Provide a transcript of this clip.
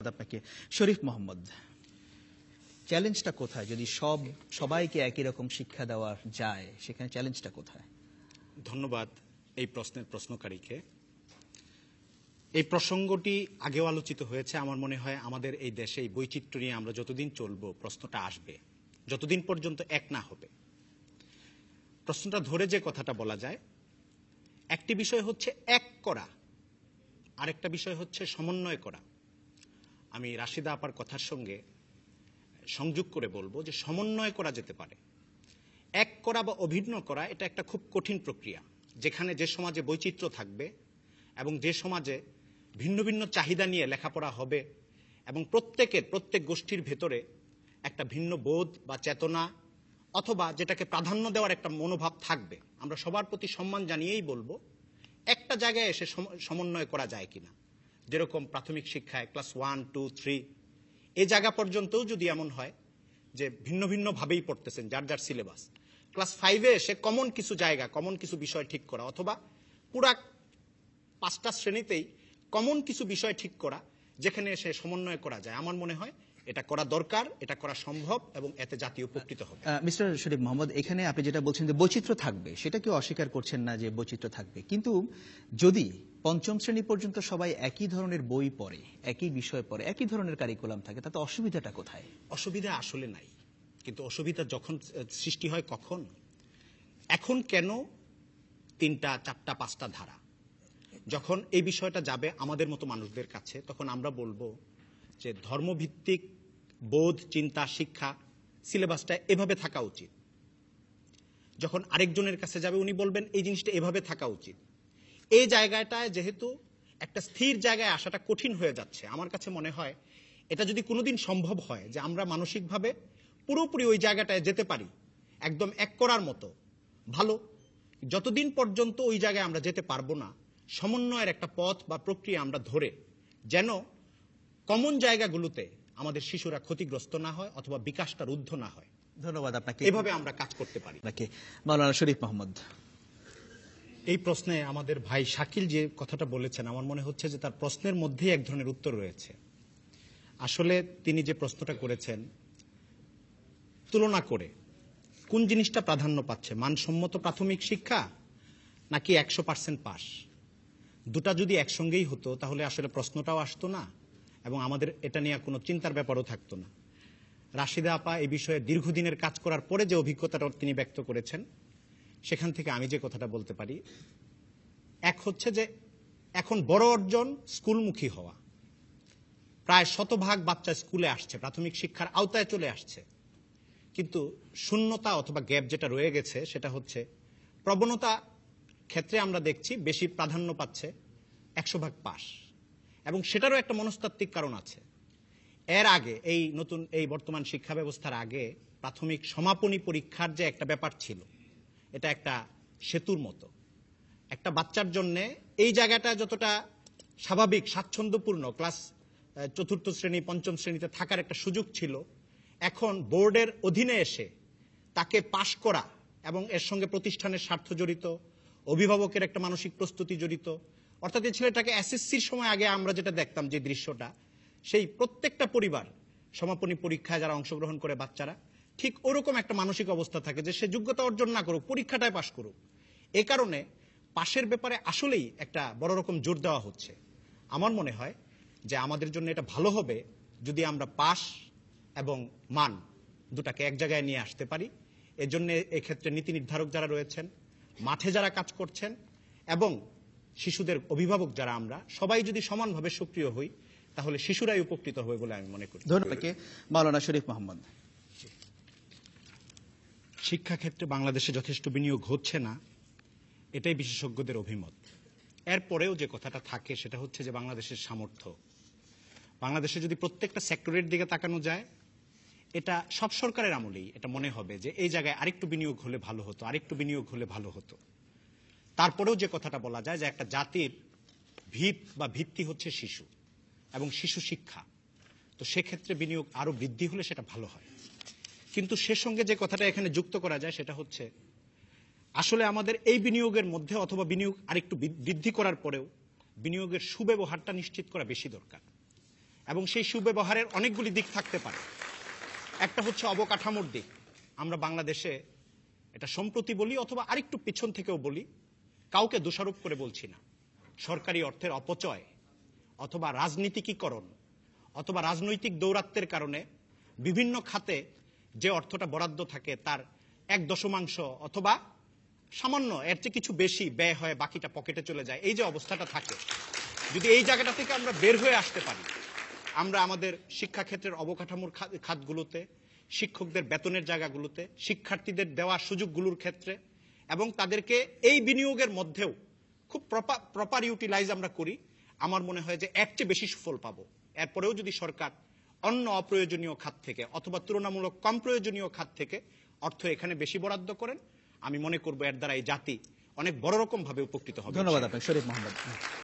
আপনাকে শরীফ মোহাম্মদ, চ্যালেঞ্জটা কোথায়? যদি সবাইকে একই রকম শিক্ষা দেওয়া যায়, সেখানে চ্যালেঞ্জটা কোথায়? ধন্যবাদ এই প্রশ্নের প্রশ্নকারীকে। এই প্রসঙ্গটি আগেও আলোচিত হয়েছে। আমার মনে হয় আমাদের এই দেশে এই বৈচিত্র্য নিয়ে আমরা যতদিন চলব প্রশ্নটা আসবে, যতদিন পর্যন্ত এক না হবে। প্রশ্নটা ধরে যে কথাটা বলা যায়, একটি বিষয় হচ্ছে এক করা, আরেকটা বিষয় হচ্ছে সমন্বয় করা। আমি রাশিদা আপার কথার সঙ্গে সংযোগ করে বলবো যে সমন্বয় করা যেতে পারে। এক করা বা অভিন্ন করা এটা একটা খুব কঠিন প্রক্রিয়া, যেখানে যে সমাজে বৈচিত্র্য থাকবে এবং যে সমাজে ভিন্ন ভিন্ন চাহিদা নিয়ে লেখাপড়া হবে এবং প্রত্যেক গোষ্ঠীর ভেতরে একটা ভিন্ন বোধ বা চেতনা অথবা যেটাকে প্রাধান্য দেওয়ার একটা মনোভাব থাকবে। আমরা সবার প্রতি সম্মান জানিয়েই বলবো একটা জায়গায় এসে সমন্বয় করা যায় কিনা। যেরকম প্রাথমিক শিক্ষায় ক্লাস 1, 2, 3 এই জায়গা পর্যন্তও যদি এমন হয় যে ভিন্ন ভিন্ন ভাবেই পড়তেছেন, যার যার সিলেবাস, ক্লাস 5-এ এসে কমন কিছু জায়গা, কমন কিছু বিষয় ঠিক করা, অথবা পুরা 5টা শ্রেণীতেই কমন কিছু বিষয় ঠিক করা, যেখানে এসে সমন্বয় করা যায়, আমার মনে হয় এটা করা দরকার, এটা করা সম্ভব এবং এতে জাতি উপকৃত হবে। মিস্টার শরীফ মোহাম্মদ, এখানে আপনি যেটা বলছেন যে বৈচিত্র্য থাকবে, সেটা কেউ অস্বীকার করছেন না যে বৈচিত্র্য থাকবে, কিন্তু যদি পঞ্চম শ্রেণী পর্যন্ত সবাই একই ধরনের বই পড়ে, একই বিষয় পড়ে, একই ধরনের কারিকুলাম থাকে, তাতে অসুবিধাটা কোথায়? অসুবিধা আসলে নাই, কিন্তু অসুবিধা যখন সৃষ্টি হয় কখন? এখন কেন 3টা, 4টা, 5টা ধারা? যখন এই বিষয়টা যাবে আমাদের মতো মানুষদের কাছে, তখন আমরা বলবো যে ধর্মভিত্তিক বোধ, চিন্তা, শিক্ষা সিলেবাসটা এভাবে থাকা উচিত। যখন আরেকজনের কাছে যাবে উনি বলবেন এই জিনিসটা এভাবে থাকা উচিত। এই জায়গাটায় যেহেতু একটা স্থির জায়গায় আসাটা কঠিন হয়ে যাচ্ছে, আমার কাছে মনে হয় এটা যদি কোনোদিন সম্ভব হয় যে আমরা মানসিকভাবে পুরোপুরি ওই জায়গাটায় যেতে পারি, একদম এক করার মতো, ভালো। যতদিন পর্যন্ত ওই জায়গায় আমরা যেতে পারবো না, সমন্বয়ের একটা পথ বা প্রক্রিয়া আমরা ধরে যেন কমন জায়গাগুলোতে আমাদের শিশুরা ক্ষতিগ্রস্ত না হয় অথবা বিকাশটা রুদ্ধ না হয়। ধন্যবাদ আপনাকে। এভাবে আমরা কাজ করতে পারি। মাওলানা শরীফ মোহাম্মদ, এই প্রশ্নে আমাদের ভাই শাকিল যে কথাটা বলেছেন, আমার মনে হচ্ছে যে তার প্রশ্নের মধ্যেই এক ধরনের উত্তর রয়েছে। আসলে তিনি যে প্রশ্নটা করেছেন, তুলনা করে কোন জিনিসটা প্রাধান্য পাচ্ছে, মানসম্মত প্রাথমিক শিক্ষা নাকি 100% পাস? দুটা যদি একসঙ্গেই হতো তাহলে আসলে প্রশ্নটাও আসতো না এবং আমাদের এটা নিয়ে কোনো চিন্তার ব্যাপারও থাকতো না। রাশিদা আপা এই বিষয়ে দীর্ঘদিনের কাজ করার পরে যে অভিজ্ঞতাটা তিনি ব্যক্ত করেছেন, সেখান থেকে আমি যে কথাটা বলতে পারি, এক হচ্ছে যে এখন বড় অর্জন স্কুলমুখী হওয়া। প্রায় 100% বাচ্চা স্কুলে আসছে, প্রাথমিক শিক্ষার আওতায় চলে আসছে, কিন্তু শূন্যতা অথবা গ্যাপ যেটা রয়ে গেছে সেটা হচ্ছে প্রবণতা ক্ষেত্রে আমরা দেখছি বেশি প্রাধান্য পাচ্ছে 100% পাস, এবং সেটারও একটা মনস্তাত্ত্বিক কারণ আছে। এর আগে এই বর্তমান শিক্ষা ব্যবস্থার আগে প্রাথমিক সমাপনী পরীক্ষার যে একটা ব্যাপার ছিল, এটা একটা সেতুর মতো। একটা বাচ্চার জন্য এই জায়গাটা যতটা স্বাভাবিক, স্বাচ্ছন্দ্যপূর্ণ, ক্লাস 4র্থ শ্রেণী, 5ম শ্রেণীতে থাকার একটা সুযোগ ছিল, এখন বোর্ডের অধীনে এসে তাকে পাশ করা এবং এর সঙ্গে প্রতিষ্ঠানের স্বার্থ জড়িত, অভিভাবকের একটা মানসিক প্রস্তুতি জড়িত। অর্থাৎ এই ছেলেটাকে এসএসসির সময় আগে আমরা যেটা দেখতাম যে দৃশ্যটা, সেই প্রত্যেকটা পরিবার সমাপনী পরীক্ষায় যারা অংশগ্রহণ করে বাচ্চারা, ঠিক ওরকম একটা মানসিক অবস্থা থাকে যে সে যোগ্যতা অর্জন না করুক, পরীক্ষাটায় পাশ করুক। এ কারণে পাশের ব্যাপারে আসলেই একটা বড় রকম জোর দেওয়া হচ্ছে। আমার মনে হয় যে আমাদের জন্য এটা ভালো হবে যদি আমরা পাস এবং মান দুটাকে এক জায়গায় নিয়ে আসতে পারি। এর জন্য এক্ষেত্রে নীতি নির্ধারক যারা রয়েছেন, মাঠে যারা কাজ করছেন এবং শিশুদের অভিভাবক যারা, আমরা সবাই যদি সমানভাবে সক্রিয় হই, তাহলে শিশুরাই উপকৃত হবে বলে আমি মনে করি। ধন্যবাদ মাওলানা শরীফ মোহাম্মদ। শিক্ষাক্ষেত্রে বাংলাদেশে যথেষ্ট বিনিয়োগ হচ্ছে না, এটাই বিশেষজ্ঞদের অভিমত। এরপরেও যে কথাটা থাকে সেটা হচ্ছে যে বাংলাদেশের সামর্থ্য। বাংলাদেশে যদি প্রত্যেকটা সেক্টরের দিকে তাকানো যায়, এটা সব সরকারের আমলেই এটা মনে হবে যে এই জায়গায় আরেকটু বিনিয়োগ হলে ভালো হতো, আরেকটু বিনিয়োগ হলে ভালো হতো। তারপরেও যে কথাটা বলা যায় যে একটা জাতির ভিত বা ভিত্তি হচ্ছে শিশু এবং শিশু শিক্ষা, তো সেক্ষেত্রে বিনিয়োগ আরো বৃদ্ধি হলে সেটা ভালো হয়। কিন্তু সে সঙ্গে যে কথাটা এখানে যুক্ত করা যায় সেটা হচ্ছে আসলে আমাদের এই বিনিয়োগের মধ্যে অথবা বিনিয়োগ আরেকটু বৃদ্ধি করার পরেও বিনিয়োগের সুব্যবহারটা নিশ্চিত করা বেশি দরকার। এবং সেই সুব্যবহারের অনেকগুলি দিক থাকতে পারে। একটা হচ্ছে অবকাঠামোর দিক। আমরা বাংলাদেশে এটা সম্প্রতি বলি অথবা আরেকটু পিছন থেকেও বলি, কাউকে দোষারোপ করে বলছি না, সরকারি অর্থের অপচয় অথবা রাজনীতিকীকরণ অথবা রাজনৈতিক দৌরাত্বের কারণে বিভিন্ন খাতে যে অর্থটা বরাদ্দ থাকে তার 1/10 অথবা সামান্য এর চেয়ে কিছু বেশি ব্যয় হয়, বাকিটা পকেটে চলে যায়, এই যে অবস্থাটা থাকে, যদি এই জায়গাটা থেকে আমরা বের হয়ে আসতে পারি, আমরা আমাদের শিক্ষাক্ষেত্রের অবকাঠামোর খাতগুলোতে, শিক্ষকদের বেতনের জায়গাগুলোতে, শিক্ষার্থীদের দেওয়া সুযোগগুলোর ক্ষেত্রে এবং তাদেরকে এই বিনিয়োগের মধ্যেও খুব প্রপার ইউটিলাইজ আমরা করি, আমার মনে হয় যে এর চেয়ে বেশি সুফল পাবো। এরপরেও যদি সরকার অন্য অপ্রয়োজনীয় খাত থেকে অথবা তুলনামূলক কম প্রয়োজনীয় খাত থেকে অর্থ এখানে বেশি বরাদ্দ করেন, আমি মনে করবো এর দ্বারা এই জাতি অনেক বড় রকম ভাবে উপকৃত হবে। ধন্যবাদ আপনাকে শরীফ মোহাম্মদ।